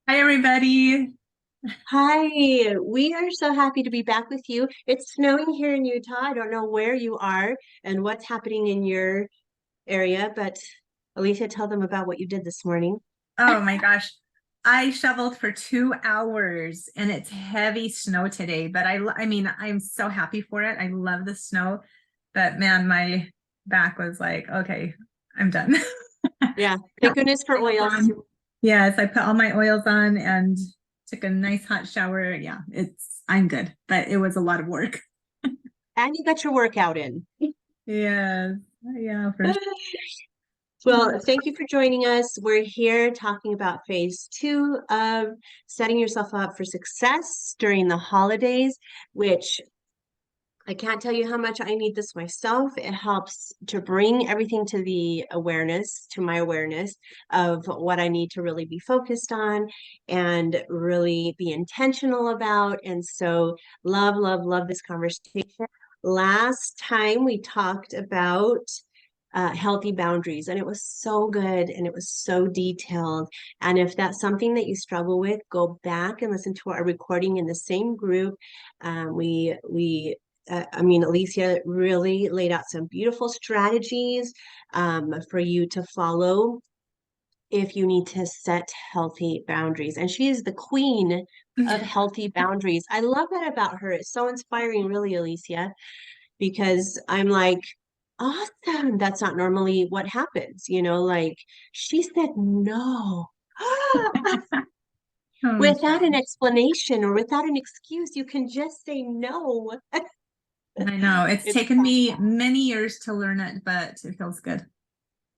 Hi, everybody. Hi, we are so happy to be back with you. It's snowing here in Utah. I don't know where you are and what's happening in your area, but Alicia, tell them about what you did this morning. Oh my gosh. I shoveled for 2 hours and it's heavy snow today, but I mean, I'm so happy for it. I love the snow, but man, my back was like, okay, I'm done. Yeah, Put thank goodness for oils oils. on. Yes, I put all my oils on and took a nice hot shower. Yeah, I'm good, but it was a lot of work. And you got your workout in. Yes, yeah, for Well, thank you for joining us. We're here talking about phase two of setting yourself up for success during the holidays, which I can't tell you how much I need this myself. It helps to bring everything to the awareness, to my awareness of what I need to really be focused on and really be intentional about. And so, love, love, love this conversation. Last time we talked about healthy boundaries, and it was so good and it was so detailed. And if that's something that you struggle with, go back and listen to our recording in the same group. I mean, Alicia really laid out some beautiful strategies for you to follow if you need to set healthy boundaries. And she is the queen of healthy boundaries. I love that about her. It's so inspiring, really, Alicia, because I'm like, awesome. That's not normally what happens, like she said no. oh, Without an explanation or without an excuse, you can just say no. I know it's It's taken me many years to learn it, but it feels good.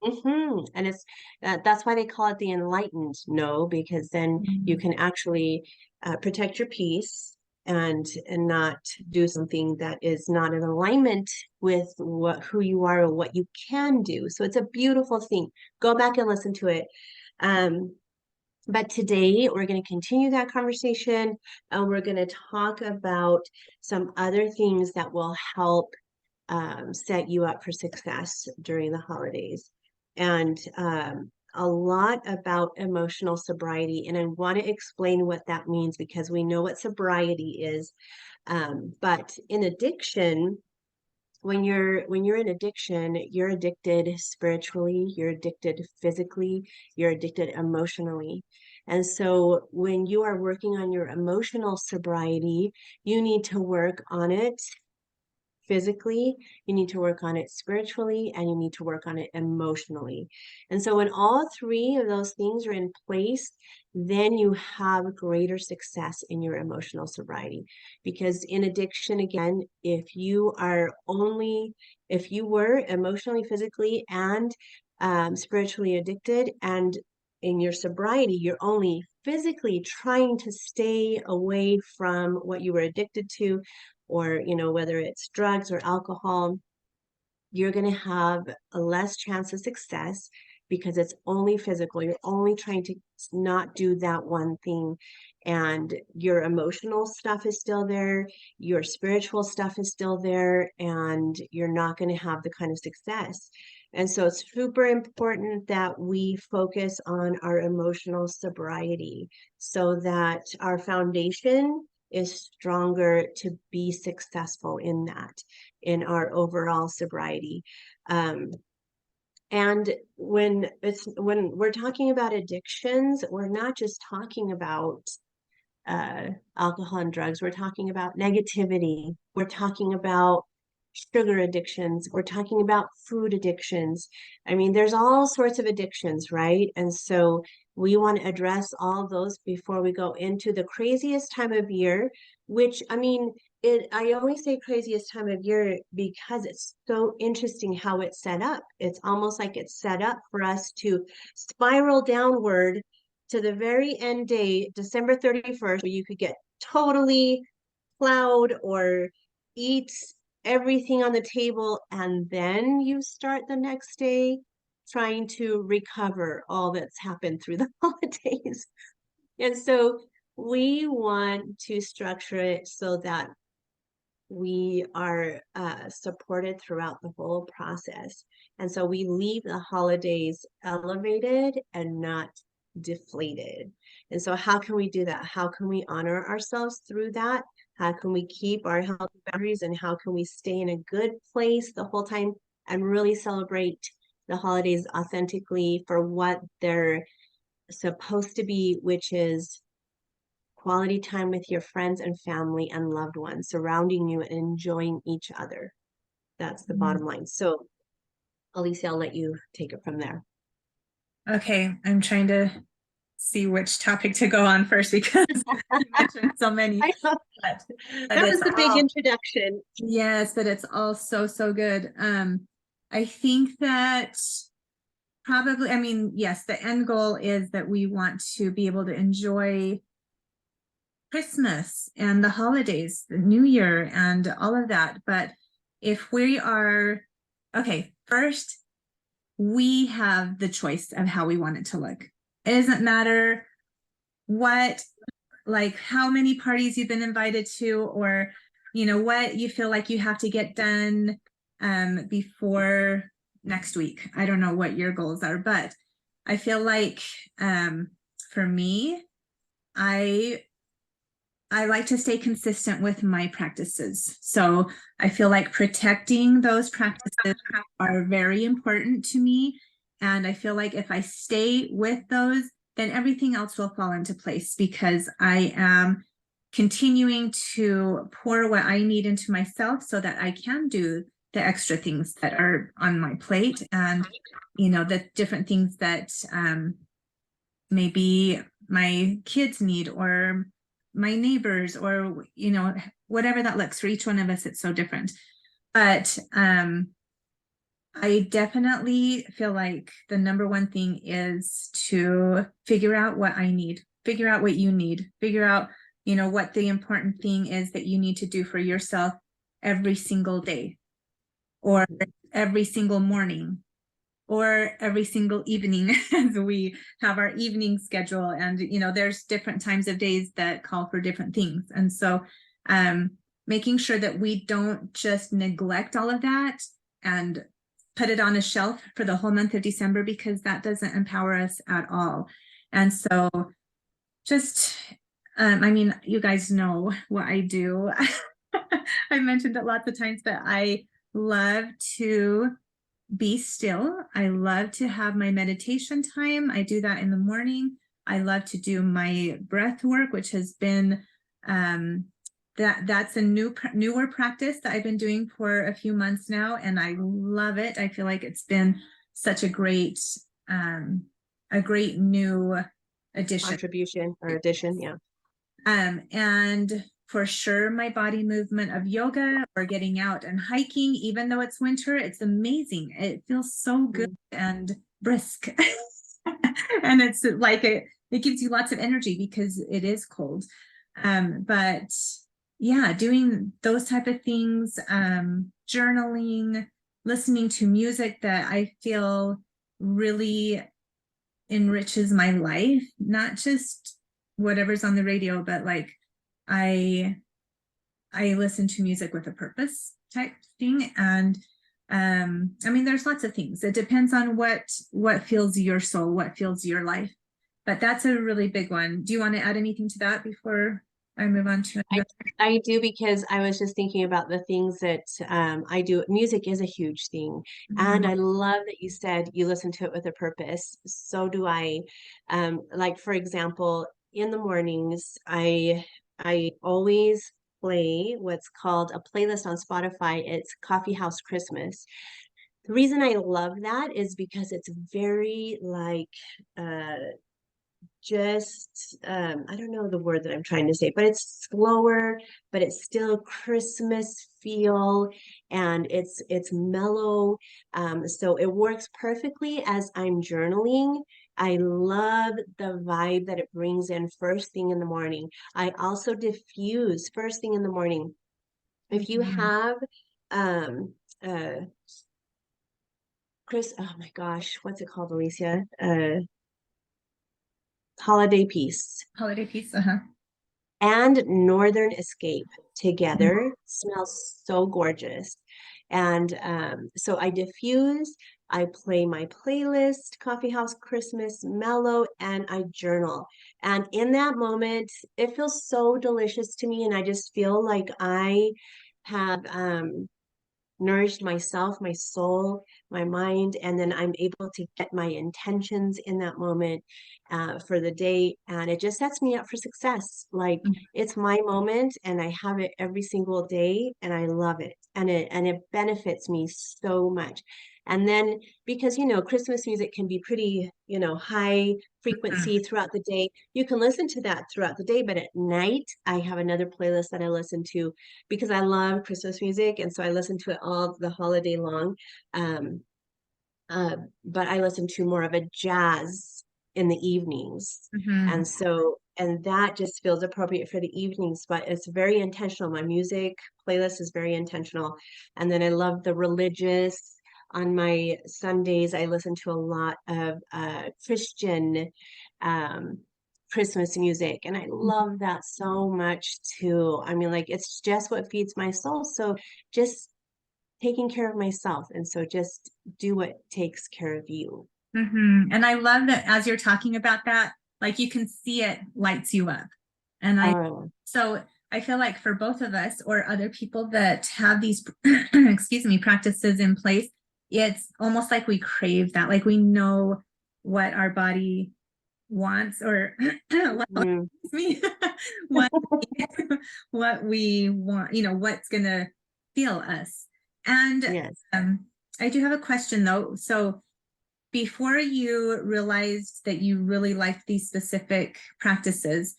And it's that's why they call it the enlightened no, because then you Mm. can actually protect your peace and not do something that is not in alignment with who you are or what you can do. So it's a beautiful thing. Go back and listen to it. Um, but today we're going to continue that conversation and we're going to talk about some other things that will help set you up for success during the holidays. And a lot about emotional sobriety. And I want to explain what that means because we know what sobriety is. But in addiction, when you're in addiction, you're addicted spiritually, you're addicted physically, you're addicted emotionally. And so when you are working on your emotional sobriety, you need to work on it physically, you need to work on it spiritually, and you need to work on it emotionally. And so when all three of those things are in place, then you have greater success in your emotional sobriety. Because in addiction, again, if you were emotionally, physically, and spiritually addicted, and in your sobriety, you're only physically trying to stay away from what you were addicted to, or whether it's drugs or alcohol, you're going to have a less chance of success because it's only physical. You're only trying to not do that one thing, and your emotional stuff is still there, your spiritual stuff is still there, and you're not going to have the kind of success. And so it's super important that we focus on our emotional sobriety so that our foundation is stronger to be successful in that, in our overall sobriety. Um, and when we're talking about addictions, we're not just talking about uh, alcohol and drugs. We're talking about negativity. We're talking about sugar addictions. We're talking about food addictions. I mean, there's all sorts of addictions, right? And so we want to address all those before we go into the craziest time of year, which I mean, I always say craziest time of year because it's so interesting how it's set up. It's almost like it's set up for us to spiral downward to the very end day, December 31st, where you could get totally plowed or eat everything on the table, and then you start the next day trying to recover all that's happened through the holidays. And so we want to structure it so that we are supported throughout the whole process. And so we leave the holidays elevated and not deflated. And so how can we do that? How can we honor ourselves through that? How can we keep our healthy boundaries, and how can we stay in a good place the whole time and really celebrate the holidays authentically for what they're supposed to be, which is quality time with your friends and family and loved ones surrounding you and enjoying each other. That's the bottom line. So, Alicia, I'll let you take it from there. Okay, I'm trying to see which topic to go on first because you mentioned so many. I know. But That was it's the big all, introduction. yes, but it's all so, so good. I think that probably, I mean, yes, the end goal is that we want to be able to enjoy Christmas and the holidays, the New Year, and all of that. But if we are, okay, first, we have the choice of how we want it to look. It doesn't matter what, like, how many parties you've been invited to, or, you know, what you feel like you have to get done before next week. I don't know what your goals are, but I feel like for me, I like to stay consistent with my practices. So I feel like protecting those practices are very important to me. And I feel like if I stay with those, then everything else will fall into place because I am continuing to pour what I need into myself so that I can do the extra things that are on my plate and, you know, the different things that maybe my kids need or my neighbors or, you know, whatever that looks for each one of us, it's so different. But I definitely feel like the number one thing is to figure out what I need, figure out what you need, figure out, you know, what the important thing is that you need to do for yourself every single day or every single morning or every single evening as we have our evening schedule. And, you know, there's different times of days that call for different things. And so making sure that we don't just neglect all of that and put it on a shelf for the whole month of December, because that doesn't empower us at all. And so just, I mean, you guys know what I do. I mentioned it lots of times, but I love to be still. I love to have my meditation time. I do that in the morning. I love to do my breath work, which has been that's a newer practice that I've been doing for a few months now, and I love it. I feel like it's been such a great new addition. Contribution or addition, yeah. And for sure, my body movement of yoga or getting out and hiking, even though it's winter, it's amazing. It feels so good and brisk. And it's like it gives you lots of energy because it is cold. But yeah, doing those type of things, journaling, listening to music that I feel really enriches my life, not just whatever's on the radio, but like I listen to music with a purpose type thing. And I mean, there's lots of things. It depends on what fills your soul, what fills your life. But that's a really big one. Do you want to add anything to that before I move on to another? I do, because I was just thinking about the things that I do. Music is a huge thing. And I love that you said you listen to it with a purpose. So do I. Like, for example, in the mornings, I always play what's called a playlist on Spotify. It's Coffee House Christmas. The reason I love that is because it's very like just I don't know the word that I'm trying to say, but it's slower, but it's still Christmas feel, and it's mellow. So it works perfectly as I'm journaling. I love the vibe that it brings in first thing in the morning. I also diffuse first thing in the morning. If you have um Chris, oh my gosh, what's it called, Alicia? Holiday Peace Holiday piece. and Northern Escape together smells so gorgeous. And so I diffuse, I play my playlist, Coffee House Christmas Mellow, and I journal. And in that moment, it feels so delicious to me. And I just feel like I have nourished myself, my soul, my mind, and then I'm able to get my intentions in that moment for the day. And it just sets me up for success. Like it's my moment and I have it every single day and I love it. And it benefits me so much. And then because Christmas music can be pretty, high frequency throughout the day. You can listen to that throughout the day, but at night I have another playlist that I listen to because I love Christmas music, and so I listen to it all the holiday long. Um, but I listen to more of a jazz in the evenings, Mhm. and that just feels appropriate for the evenings. But it's very intentional. My music playlist is very intentional, and then I love the religious. On my Sundays, I listen to a lot of Christian um, Christmas music, and I love that so much too. I mean, like it's just what feeds my soul. So just taking care of myself, and so just do what takes care of you. And I love that as you're talking about that, like you can see it lights you up. And Oh, so I feel like for both of us or other people that have these, excuse me, practices in place, it's almost like we crave that. Like we know what our body wants or mm, me, what, what we want, what's going to feel us. And yes. I do have a question though. So before you realized that you really liked these specific practices,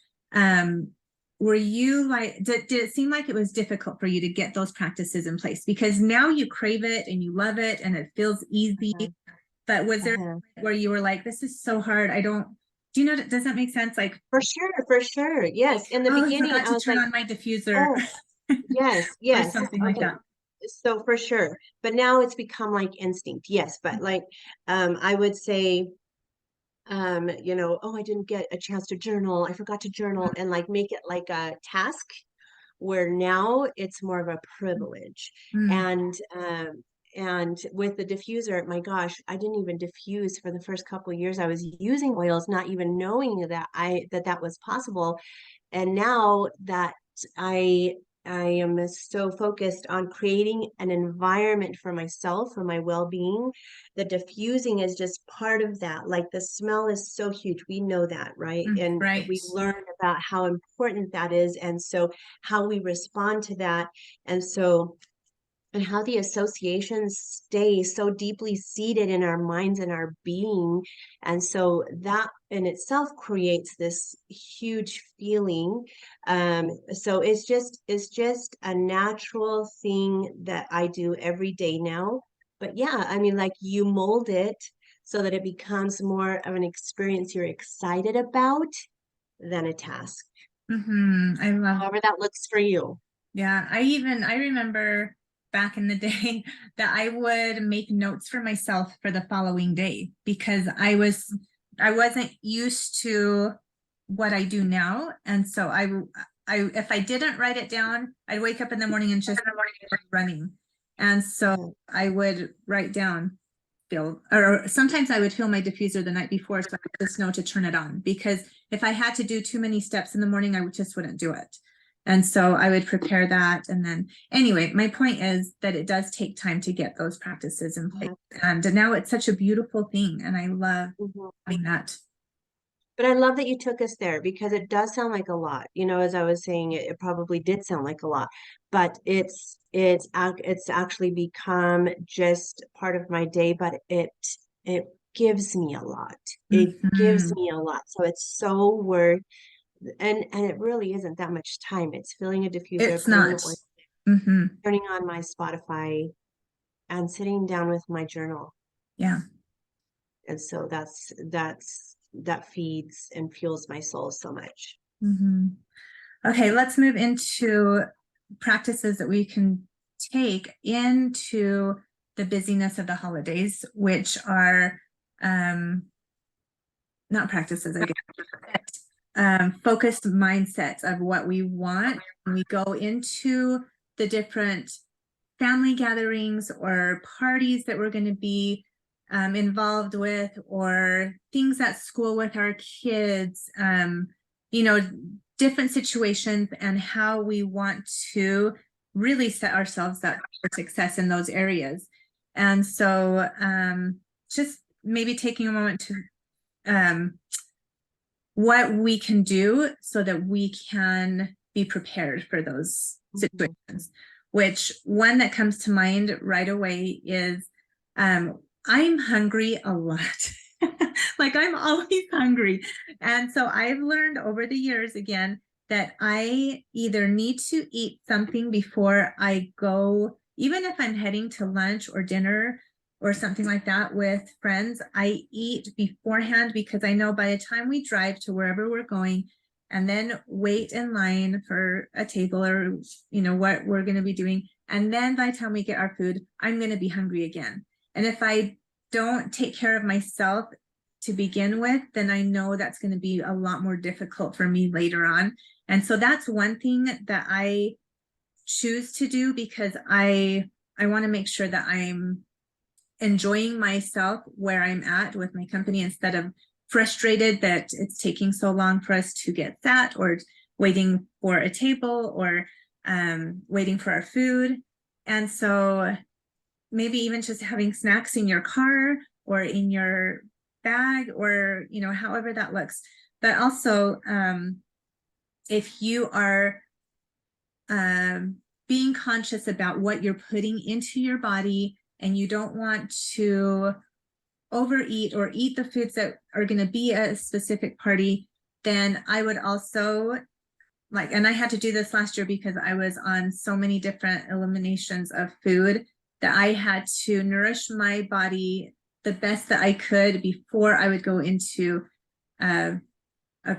were you like, did it seem like it was difficult for you to get those practices in place? Because now you crave it and you love it and it feels easy. Uh-huh. But was there Uh-huh. where you were like, this is so hard? Do you know, does that make sense? Like, For sure. Yes. In the oh, I beginning, forgot I to was turn like, on my diffuser oh, yes, or yes. something like Okay. that. So for sure. But now it's become like instinct. Yes. But like, I would say, oh, I didn't get a chance to journal. I forgot to journal and like make it like a task where now it's more of a privilege. Mm, And with the diffuser, my gosh, I didn't even diffuse for the first couple of years. I was using oils, not even knowing that was possible. And now that I I am so focused on creating an environment for myself, for my well-being. The diffusing is just part of that. Like the smell is so huge. We know that, right? And right. we learned about how important that is. And so how we respond to that. And so and how the associations stay so deeply seated in our minds and our being. And so that in itself creates this huge feeling. So it's just a natural thing that I do every day now. But yeah, I mean, like you mold it so that it becomes more of an experience you're excited about than a task. I love. However that looks for you. Yeah, I remember back in the day that I would make notes for myself for the following day because I wasn't used to what I do now. And so I if I didn't write it down, I'd wake up in the morning and just running. And so Yeah. I would write down or sometimes I would fill my diffuser the night before so I could just know to turn it on because if I had to do too many steps in the morning, I just wouldn't do it. And so I would prepare that. And then anyway, my point is that it does take time to get those practices in place. And now it's such a beautiful thing. And I love Mhm. having that. But I love that you took us there because it does sound like a lot. As I was saying, it probably did sound like a lot, but it's actually become just part of my day, but it gives me a lot. It gives Mhm. me a lot. So it's so worth and it really isn't that much time. It's filling a diffuser, It's putting the not. oil, Hmm. turning on my Spotify and sitting down with my journal. Yeah. And so that feeds and fuels my soul so much. Hmm. Okay, let's move into practices that we can take into the busyness of the holidays, which are not practices, I guess, focused mindsets of what we want when we go into the different family gatherings or parties that we're going to be involved with, or things at school with our kids, you know, different situations, and how we want to really set ourselves up for success in those areas. And so just maybe taking a moment to what we can do so that we can be prepared for those situations. Which one that comes to mind right away is I'm hungry a lot. Like I'm always hungry. And so I've learned over the years again that I either need to eat something before I go, even if I'm heading to lunch or dinner or something like that with friends, I eat beforehand, because I know by the time we drive to wherever we're going and then wait in line for a table, or, you know, what we're going to be doing, and then by the time we get our food, I'm going to be hungry again. And if I don't take care of myself to begin with, then I know that's going to be a lot more difficult for me later on. And so that's one thing that I choose to do, because I want to make sure that I'm enjoying myself where I'm at with my company, instead of frustrated that it's taking so long for us to get sat, or waiting for a table, or waiting for our food. And so maybe even just having snacks in your car or in your bag, or, you know, however that looks. But also, if you are being conscious about what you're putting into your body, and you don't want to overeat or eat the foods that are going to be at a specific party, then I would also, like, and I had to do this last year because I was on so many different eliminations of food, that I had to nourish my body the best that I could before I would go into a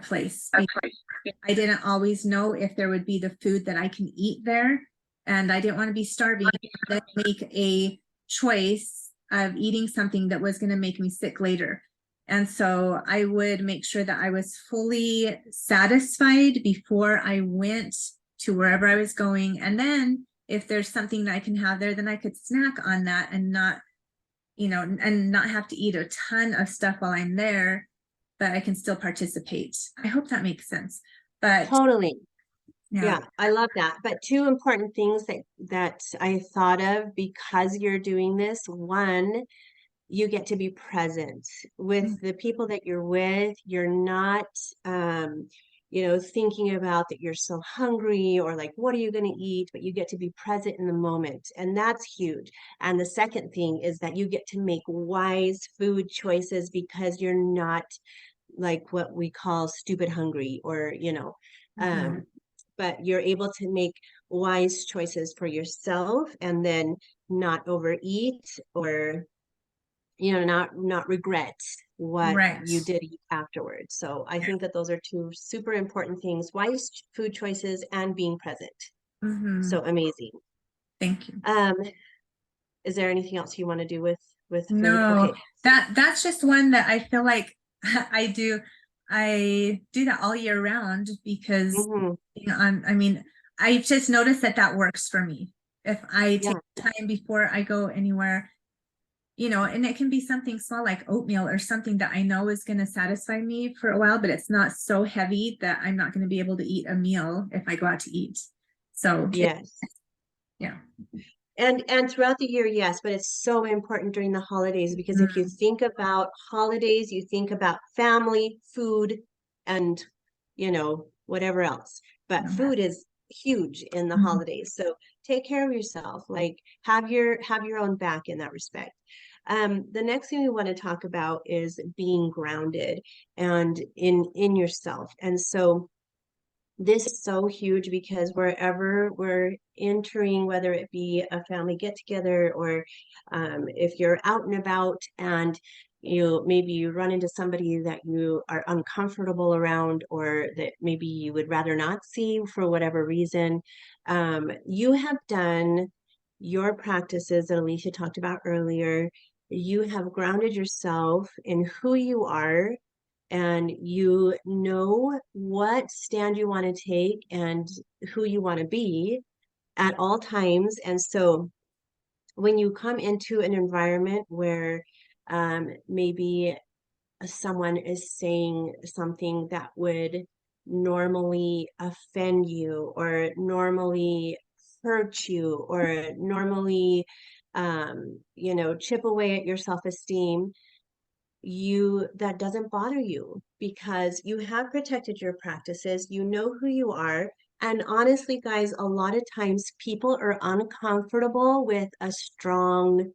place. I didn't always know if there would be the food that I can eat there, and I didn't want to be starving and then make a choice of eating something that was going to make me sick later. And so I would make sure that I was fully satisfied before I went to wherever I was going. And then if there's something that I can have there, then I could snack on that, and not, you know, and not have to eat a ton of stuff while I'm there, but I can still participate. I hope that makes sense. But Totally. yeah. Yeah, I love that. But two important things that I thought of because you're doing this. One, you get to be present with the people that you're with. You're not, thinking about that you're so hungry, or like, what are you going to eat? But you get to be present in the moment. And that's huge. And the second thing is that you get to make wise food choices, because you're not like what we call stupid hungry, or, but you're able to make wise choices for yourself, and then not overeat, or not regret what Right. you did eat afterwards. So I think that those are two super important things: wise food choices and being present. So amazing. Thank you. Is there anything else you want to do with food? No, Okay. that's just one that I feel like I do that all year round, because I mean, I just noticed that works for me. If I take time before I go anywhere, you know, and it can be something small like oatmeal, or something that I know is going to satisfy me for a while, but it's not so heavy that I'm not going to be able to eat a meal if I go out to eat. So yes. Yeah. And throughout the year, yes, but it's so important during the holidays, because if you think about holidays, you think about family, food, and whatever else. But food is huge in the holidays. So take care of yourself. Like, have your own back in that respect. The next thing we want to talk about is being grounded and in yourself. And so this is so huge, because wherever we're entering, whether it be a family get together, or if you're out and about and maybe you run into somebody that you are uncomfortable around, or that maybe you would rather not see for whatever reason, you have done your practices that Alicia talked about earlier. You have grounded yourself in who you are, and you know what stand you want to take and who you want to be at all times. And so when you come into an environment where maybe someone is saying something that would normally offend you or normally hurt you or normally chip away at your self-esteem, that doesn't bother you because you have protected your practices, you know who you are. And honestly, guys, a lot of times people are uncomfortable with a strong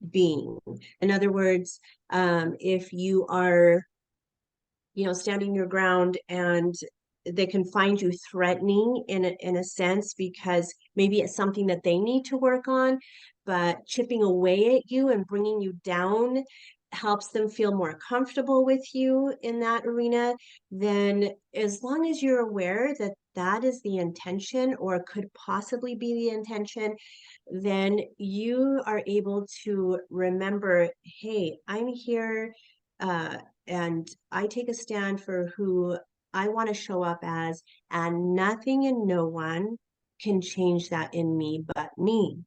being. In other words, if you are, standing your ground and they can find you threatening in a sense because maybe it's something that they need to work on, but chipping away at you and bringing you down helps them feel more comfortable with you in that arena, then as long as you're aware that that is the intention or could possibly be the intention, then you are able to remember, hey, I'm here and I take a stand for who I want to show up as, and nothing and no one can change that in me but me.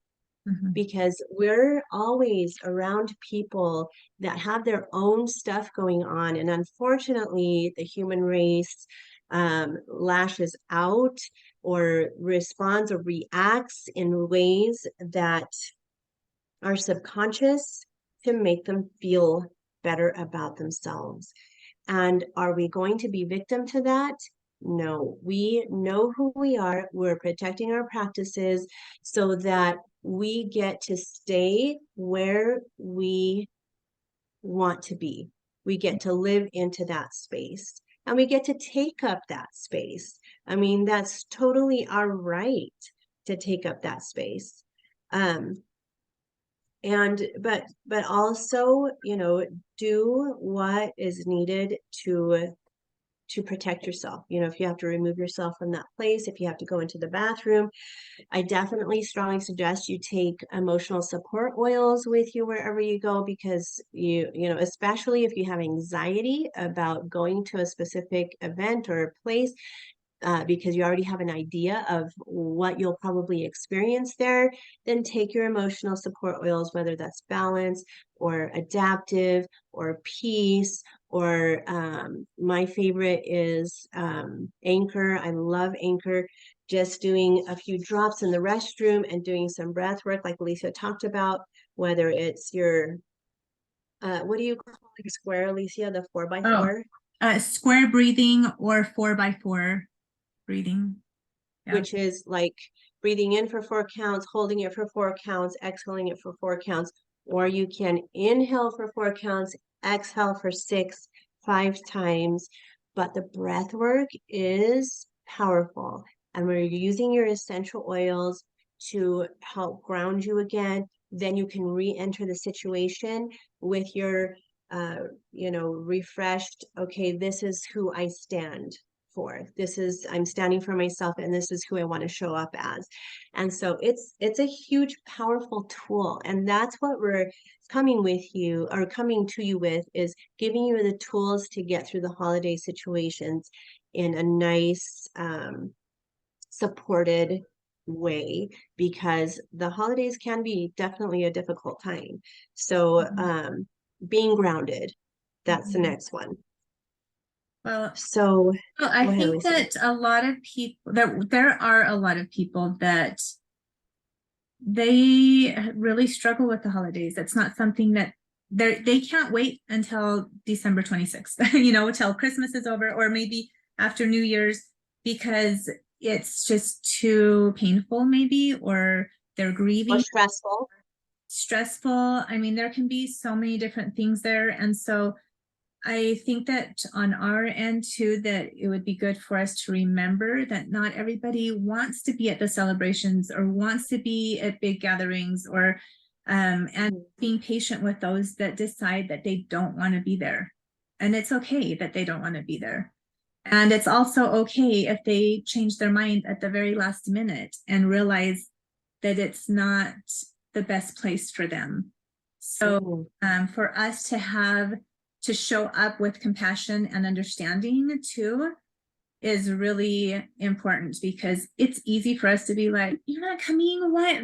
Mhm. Because we're always around people that have their own stuff going on. And unfortunately, the human race lashes out or responds or reacts in ways that are subconscious to make them feel better about themselves. And are we going to be victim to that? No, we know who we are. We're protecting our practices so that we get to stay where we want to be. We get to live into that space and we get to take up that space. I mean, that's totally our right to take up that space. But also, do what is needed to protect yourself. If you have to remove yourself from that place, if you have to go into the bathroom, I definitely strongly suggest you take emotional support oils with you wherever you go, because especially if you have anxiety about going to a specific event or place, because you already have an idea of what you'll probably experience there, then take your emotional support oils, whether that's balance or adaptive or peace, or my favorite is Anchor. I love Anchor. Just doing a few drops in the restroom and doing some breath work like Alicia talked about, whether it's your, what do you call it, square, Alicia, the 4x4? Square breathing or 4x4 breathing. Yeah. Which is like breathing in for 4 counts, holding it for 4 counts, exhaling it for 4 counts, or you can inhale for 4 counts, exhale for 6, 5 times. But the breath work is powerful. And when you're using your essential oils to help ground you again, then you can re-enter the situation with your, refreshed, okay, this is who I stand for. I'm standing for myself and this is who I want to show up as. And so it's a huge, powerful tool. And that's what we're coming to you with, is giving you the tools to get through the holiday situations in a nice, supported way, because the holidays can be definitely a difficult time. So being grounded, that's the next one. Well, So I go ahead, think Lisa. that a lot of people, there are a lot of people that they really struggle with the holidays. It's not something that they can't wait until December 26th, till Christmas is over, or maybe after New Year's, because it's just too painful, maybe, or they're grieving. Or stressful. I mean, there can be so many different things there. And so I think that on our end too, that it would be good for us to remember that not everybody wants to be at the celebrations or wants to be at big gatherings, or and being patient with those that decide that they don't want to be there. And it's okay that they don't want to be there. And it's also okay if they change their mind at the very last minute and realize that it's not the best place for them. So for us to show up with compassion and understanding too is really important, because it's easy for us to be like, you're not coming, what,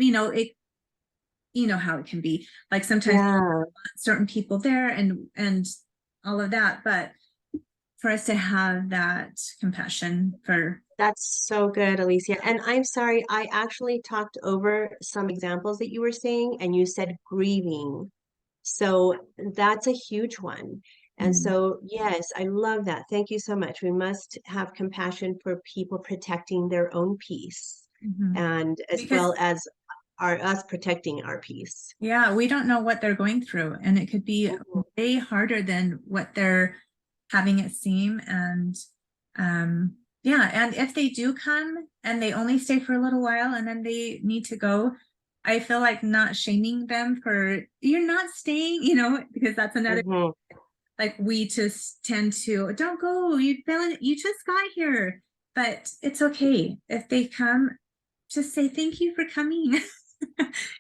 you know how it can be. Like sometimes Yeah. certain people there and all of that, but for us to have that compassion for That's so good, Alicia. And I'm sorry, I actually talked over some examples that you were saying, and you said grieving. So that's a huge one. And Mhm. so, yes, I love that. Thank you so much. We must have compassion for people protecting their own peace, Mhm. and as Because well as us protecting our peace. yeah, we don't know what they're going through, and it could be Mhm. way harder than what they're having it seem. And yeah, and if they do come and they only stay for a little while and then they need to go, I feel like not shaming them for you're not staying, you know, because that's another Mhm. like we just tend to don't go, you just got here. But it's okay if they come, just say thank you for coming.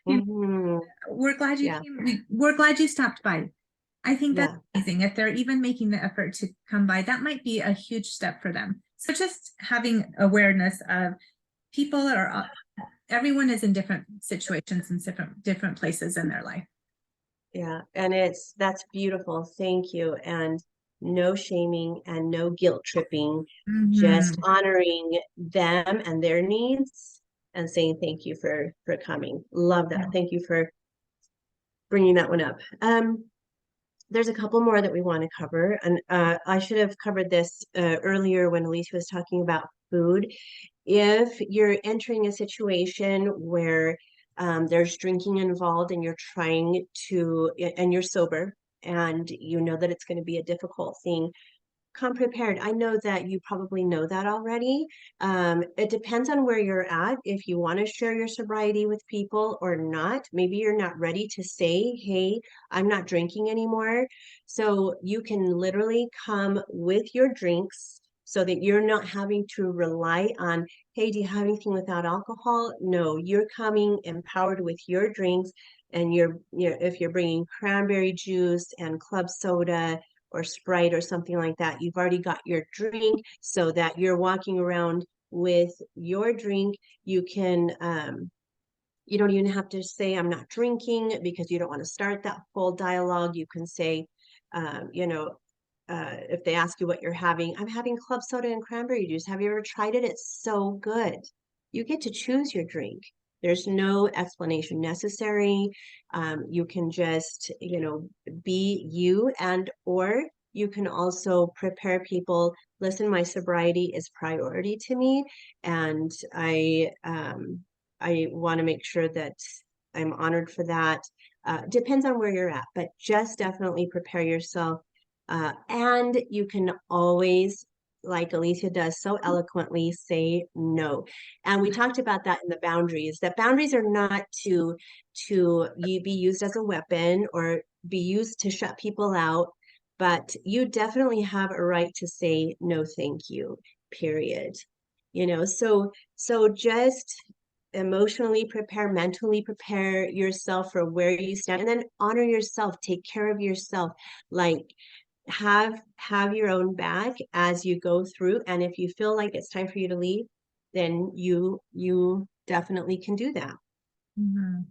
You Mhm. we're glad you Yeah. came. We're glad you stopped by. I think that's Yeah. amazing. If they're even making the effort to come by, that might be a huge step for them. So just having awareness of people are everyone is in different situations and different places in their life. Yeah. And that's beautiful. Thank you. And no shaming and no guilt tripping, just Mhm. honoring them and their needs and saying thank you for coming. Love that. Thank you for bringing that one up. There's a couple more that we want to cover, and I should have covered this earlier when Alicia was talking about food. If you're entering a situation where there's drinking involved and you're trying to, and you're sober, and you know that it's going to be a difficult thing, come prepared. I know that you probably know that already. It depends on where you're at, if you want to share your sobriety with people or not. Maybe you're not ready to say, hey, I'm not drinking anymore. So you can literally come with your drinks so that you're not having to rely on, hey, do you have anything without alcohol? No, you're coming empowered with your drinks. And if you're bringing cranberry juice and club soda or Sprite or something like that, you've already got your drink so that you're walking around with your drink. You can, you don't even have to say, I'm not drinking, because you don't want to start that full dialogue. You can say, you know, if they ask you what you're having, I'm having club soda and cranberry juice. Have you ever tried it? It's so good. You get to choose your drink. There's no explanation necessary. You can just, be you, and or you can also prepare people. Listen, my sobriety is priority to me, and I want to make sure that I'm honored for that. Depends on where you're at, but just definitely prepare yourself. And you can always, like Alicia does so eloquently, say no. And we talked about that in the boundaries, that boundaries are not to be used as a weapon or be used to shut people out, but you definitely have a right to say no, thank you, period. So just emotionally prepare, mentally prepare yourself for where you stand, and then honor yourself, take care of yourself. Like, have your own back as you go through, and if you feel like it's time for you to leave, then you definitely can do that. Mhm.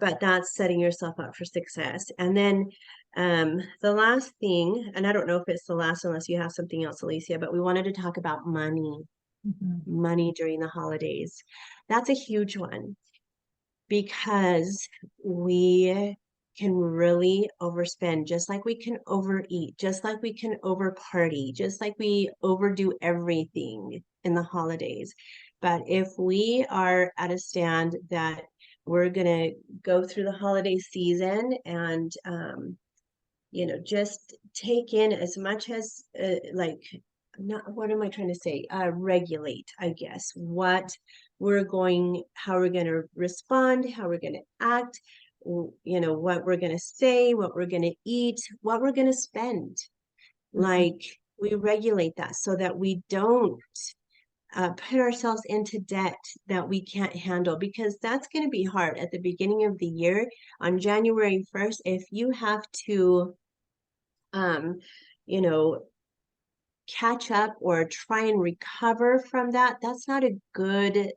But that's setting yourself up for success. And then the last thing, and I don't know if it's the last unless you have something else, Alicia, but we wanted to talk about money. Mhm. Money during the holidays. That's a huge one, because we can really overspend, just like we can overeat, just like we can overparty, just like we overdo everything in the holidays. But if we are at a stand that we're going to go through the holiday season and, just take in as much as, like, not, what am I trying to say? Regulate, I guess, how we're going to respond, how we're going to act, what we're going to say, what we're going to eat, what we're going to spend. Mhm. Like, we regulate that so that we don't put ourselves into debt that we can't handle, because that's going to be hard at the beginning of the year. On January 1st, if you have to, um, you know, catch up or try and recover from that, that's not a good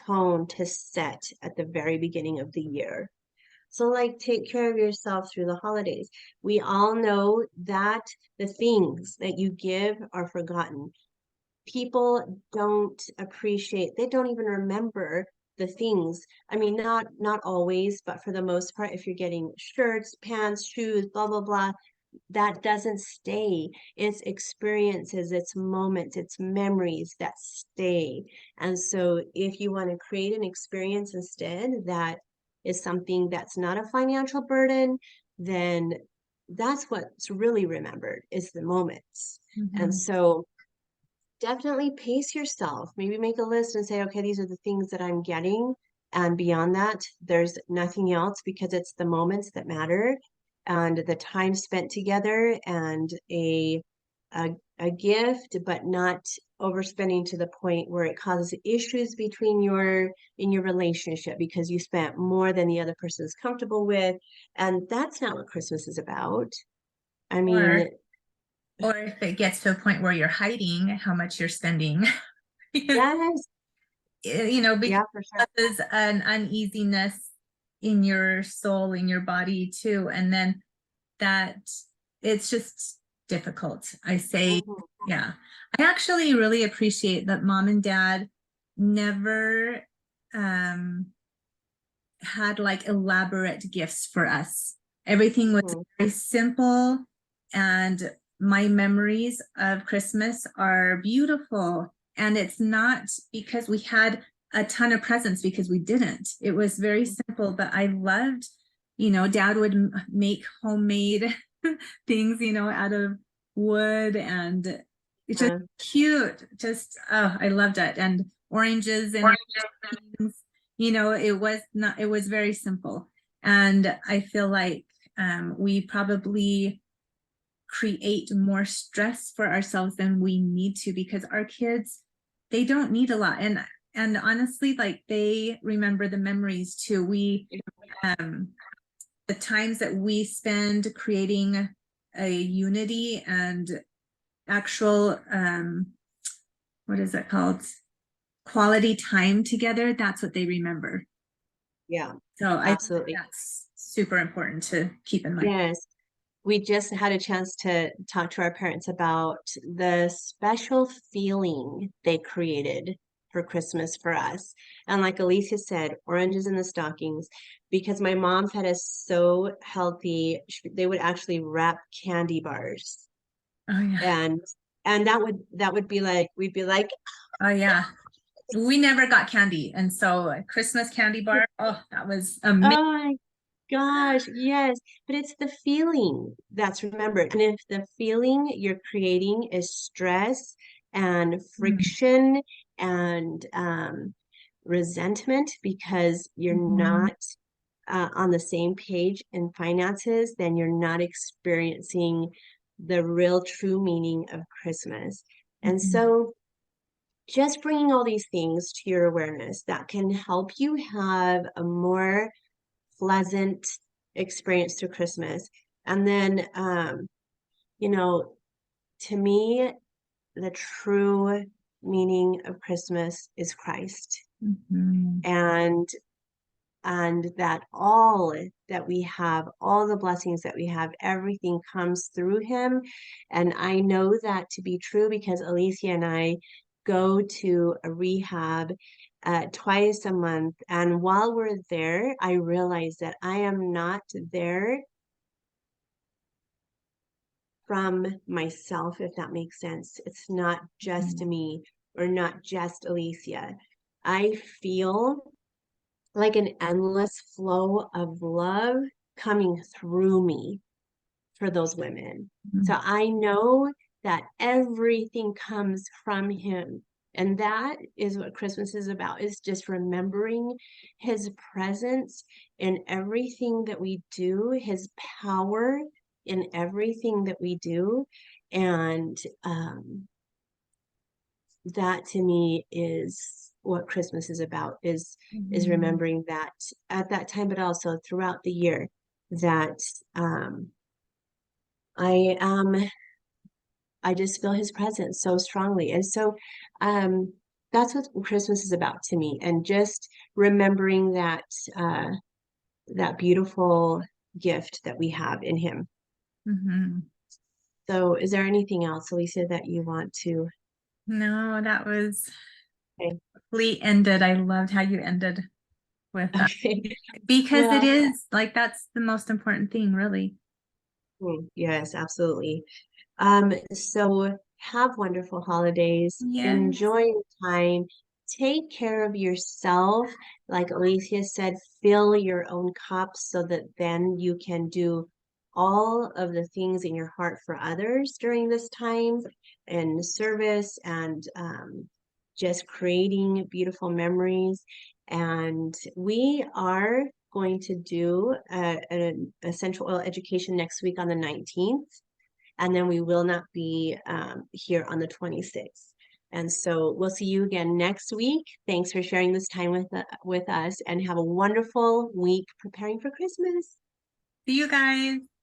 tone to set at the very beginning of the year. So like take care of yourself through the holidays. We all know that the things that you give are forgotten. People don't appreciate, they don't even remember the things. I mean, not always, but for the most part, if you're getting shirts, pants, shoes, blah, blah, blah, that doesn't stay. It's experiences, it's moments, it's memories that stay. And so if you want to create an experience instead that is something that's not a financial burden, then that's what's really remembered is the moments. And Mhm. so definitely pace yourself. Maybe make a list and say, okay, these are the things that I'm getting. And beyond that, there's nothing else because it's the moments that matter and the time spent together and a, a gift, but not overspending to the point where it causes issues between in your relationship because you spent more than the other person is comfortable with. And that's not what Christmas is about. I Or mean, or if it gets to a point where you're hiding how much you're spending, because yes, because yeah, for sure. there's an uneasiness in your soul, in your body too, and then that it's just difficult. I say, Mhm. yeah. I actually really appreciate that mom and dad never um had like elaborate gifts for us. Everything was Mhm. very simple, and my memories of Christmas are beautiful. And it's not because we had a ton of presents, because we didn't. It was very simple, but I loved, dad would make homemade things, out of wood, and it's just Yeah. cute. Just, oh, I loved it. And oranges and things, it was very simple. And I feel like we probably create more stress for ourselves than we need to, because our kids, they don't need a lot. And honestly, like, they remember the memories too. Um the times that we spend creating a unity and actual what is it called, quality time together, that's what they remember. Yeah, So I think absolutely. that's super important to keep in mind. Yes. We just had a chance to talk to our parents about the special feeling they created for Christmas for us. And like Alicia said, oranges in the stockings, because my mom fed us so healthy, they would actually wrap candy bars. Oh yeah. And that would be like we'd be like, Oh yeah. We never got candy. And so a Christmas candy bar, oh, that was amazing. oh gosh, yes, but it's the feeling that's remembered. And if the feeling you're creating is stress and friction and resentment because you're Mhm. not on the same page in finances, then you're not experiencing the real true meaning of Christmas. And Mhm. so just bringing all these things to your awareness that can help you have a more pleasant experience through Christmas. And then, you know, to me, the true meaning of Christmas is Christ. Mhm. And that all that we have, all the blessings that we have, everything comes through him. And I know that to be true because Alicia and I go to a rehab twice a month. And while we're there, I realize that I am not there from myself, if that makes sense. It's not just Mhm. me or not just Alicia. I feel like an endless flow of love coming through me for those women. So I know that everything comes from him. And that is what Christmas is about, is just remembering his presence in everything that we do, his power in everything that we do. And that to me is what Christmas is about, is Mhm. remembering that at that time, but also throughout the year that I I just feel his presence so strongly. And so that's what Christmas is about to me. And just remembering that uh that beautiful gift that we have in him. Hmm. So is there anything else, Alicia, that you want to No, that was say? ended. I loved how you ended with that Okay. because it Well, is like that's the most important thing, really. yes, absolutely. So have wonderful holidays. Yes. Enjoy your time. Take care of yourself. Like Alicia said, fill your own cup so that then you can do all of the things in your heart for others during this time and service and just creating beautiful memories. And we are going to do an essential oil education next week on the 19th, and then we will not be here on the 26th. And so we'll see you again next week. Thanks for sharing this time with us, and have a wonderful week preparing for Christmas. See you guys.